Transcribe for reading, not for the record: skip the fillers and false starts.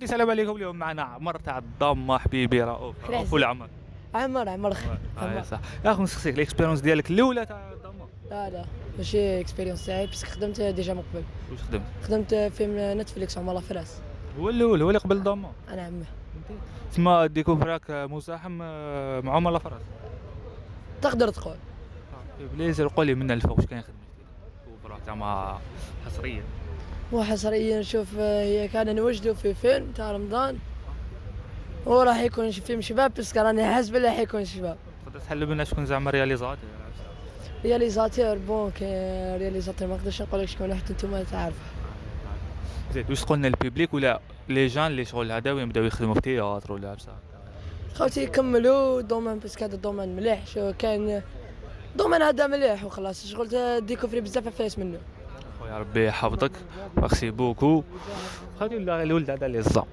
السلام عليكم. اليوم معنا عمر تاع الضامة حبيبي رؤوف حلال. ولا عمر. عمر عمر. صح يا اخي نسقسيك الاكسبيرونس ديالك الاولى تاع الضامة. لا ماشي اكسبيريونس تاعي بس خدمت ديجا من قبل. واش خدمت؟ خدمت فيلم نتفليكس عمر فراس. هو الاول هو اللي قبل الضامة. انا عمه. تسمى ديكوفراك مزاحم مع عمر لافراس. تقدر تقول. بليز قول لي من الفوق واش كاين خدمة ديكوفراك زعما حصريا. مو حصريا نشوف هي كان نوجدوا في فيلم تاع رمضان وراح يكون فيلم شباب بس راني حاسب اللي حيكون شباب. تقدر تحل بنا شكون زعما رياليزاتور. رياليزاتور بون رياليزاتور ما نقدرش نقول لك شكون حتى نتوما تعرفوا. زيد واش تقولنا البيبليك ولا لي جان اللي شغل هذا يبداو يخدموا في تياتر ولا بصح. خوتي يكملوا دومين بس هذا دومين مليح شو كان دومين هذا مليح وخلاص شغل ديكوفري بزاف فايس منه. خويا ربي يحفظك. ميرسي بوكو. غادي ولا الولد هذا اللي الزا